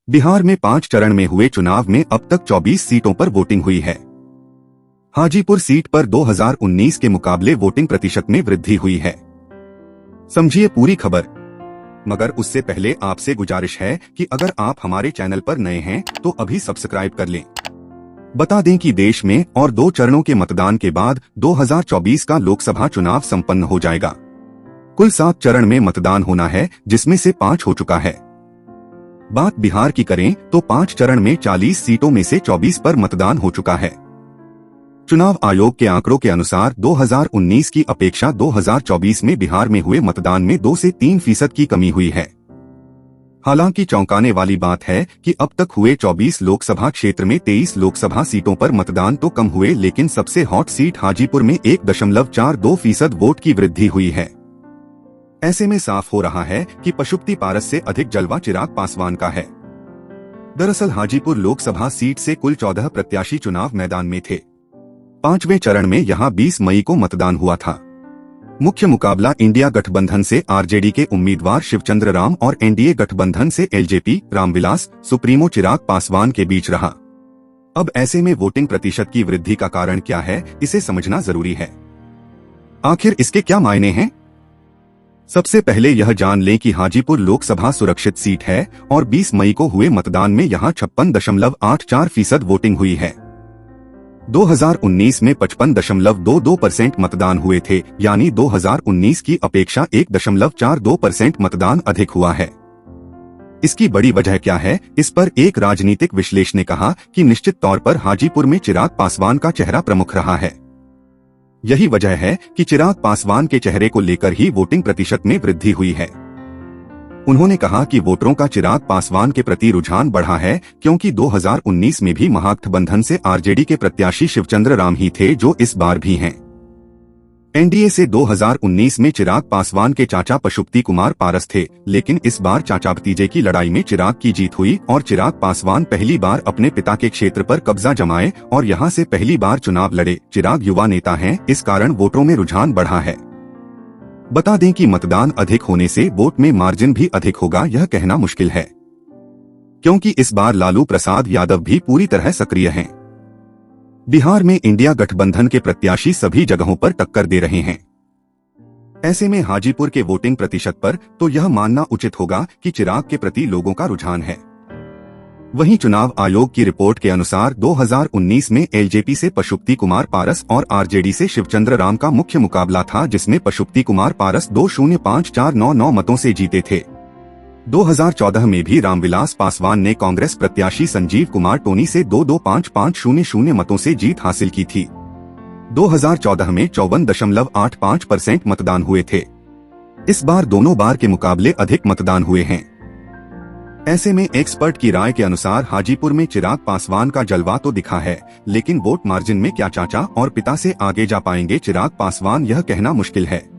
बिहार में 5 चरण में हुए चुनाव में अब तक 24 सीटों पर वोटिंग हुई है। हाजीपुर सीट पर 2019 के मुकाबले वोटिंग प्रतिशत में वृद्धि हुई है। समझिए पूरी खबर। मगर उससे पहले आपसे गुजारिश है कि अगर आप हमारे चैनल पर नए हैं तो अभी सब्सक्राइब कर लें। बता दें कि देश में और 2 चरणों के मतदान के बाद 2024 का लोकसभा चुनाव संपन्न हो जाएगा। कुल 7 चरण में मतदान होना है, जिसमें से 5 हो चुका है। बात बिहार की करें तो 5 चरण में 40 सीटों में से 24 पर मतदान हो चुका है। चुनाव आयोग के आंकड़ों के अनुसार 2019 की अपेक्षा 2024 में बिहार में हुए मतदान में 2 से 3% की कमी हुई है। हालांकि चौंकाने वाली बात है कि अब तक हुए 24 लोकसभा क्षेत्र में 23 लोकसभा सीटों पर मतदान तो कम हुए, लेकिन सबसे हॉट सीट हाजीपुर में 1.42% वोट की वृद्धि हुई है। ऐसे में साफ हो रहा है कि पशुपति पारस से अधिक जलवा चिराग पासवान का है। दरअसल हाजीपुर लोकसभा सीट से कुल 14 प्रत्याशी चुनाव मैदान में थे। 5वें चरण में यहां 20 मई को मतदान हुआ था। मुख्य मुकाबला इंडिया गठबंधन से आरजेडी के उम्मीदवार शिवचंद्र राम और एनडीए गठबंधन से एलजेपी रामविलास सुप्रीमो चिराग पासवान के बीच रहा। अब ऐसे में वोटिंग प्रतिशत की वृद्धि का कारण क्या है, इसे समझना जरूरी है। आखिर इसके क्या मायने हैं? सबसे पहले यह जान लें कि हाजीपुर लोकसभा सुरक्षित सीट है और 20 मई को हुए मतदान में यहां 56.84% वोटिंग हुई है। 2019 में 55.22% मतदान हुए थे, यानी 2019 की अपेक्षा 1.42% मतदान अधिक हुआ है। इसकी बड़ी वजह क्या है? इस पर एक राजनीतिक विश्लेषक ने कहा कि निश्चित तौर पर हाजीपुर में चिराग पासवान का चेहरा प्रमुख रहा है। यही वजह है कि चिराग पासवान के चेहरे को लेकर ही वोटिंग प्रतिशत में वृद्धि हुई है। उन्होंने कहा कि वोटरों का चिराग पासवान के प्रति रुझान बढ़ा है, क्योंकि 2019 में भी महागठबंधन से आरजेडी के प्रत्याशी शिवचंद्र राम ही थे, जो इस बार भी हैं। एनडीए से 2019 में चिराग पासवान के चाचा पशुपति कुमार पारस थे, लेकिन इस बार चाचा भतीजे की लड़ाई में चिराग की जीत हुई और चिराग पासवान पहली बार अपने पिता के क्षेत्र पर कब्जा जमाए और यहां से पहली बार चुनाव लड़े। चिराग युवा नेता हैं, इस कारण वोटरों में रुझान बढ़ा है। बता दें कि मतदान अधिक होने से वोट में मार्जिन भी अधिक होगा, यह कहना मुश्किल है, क्योंकि इस बार लालू प्रसाद यादव भी पूरी तरह सक्रिय हैं। बिहार में इंडिया गठबंधन के प्रत्याशी सभी जगहों पर टक्कर दे रहे हैं। ऐसे में हाजीपुर के वोटिंग प्रतिशत पर तो यह मानना उचित होगा कि चिराग के प्रति लोगों का रुझान है। वहीं चुनाव आयोग की रिपोर्ट के अनुसार 2019 में एलजेपी से पशुपति कुमार पारस और आरजेडी से शिवचंद्र राम का मुख्य मुकाबला था, जिसमें पशुपति कुमार पारस 2,05,499 मतों से जीते थे। 2014 में भी रामविलास पासवान ने कांग्रेस प्रत्याशी संजीव कुमार टोनी से 2,25,500 मतों से जीत हासिल की थी। 2014 में 54.85% मतदान हुए थे। इस बार दोनों बार के मुकाबले अधिक मतदान हुए हैं। ऐसे में एक्सपर्ट की राय के अनुसार हाजीपुर में चिराग पासवान का जलवा तो दिखा है, लेकिन वोट मार्जिन में क्या चाचा और पिता से आगे जा पाएंगे चिराग पासवान, यह कहना मुश्किल है।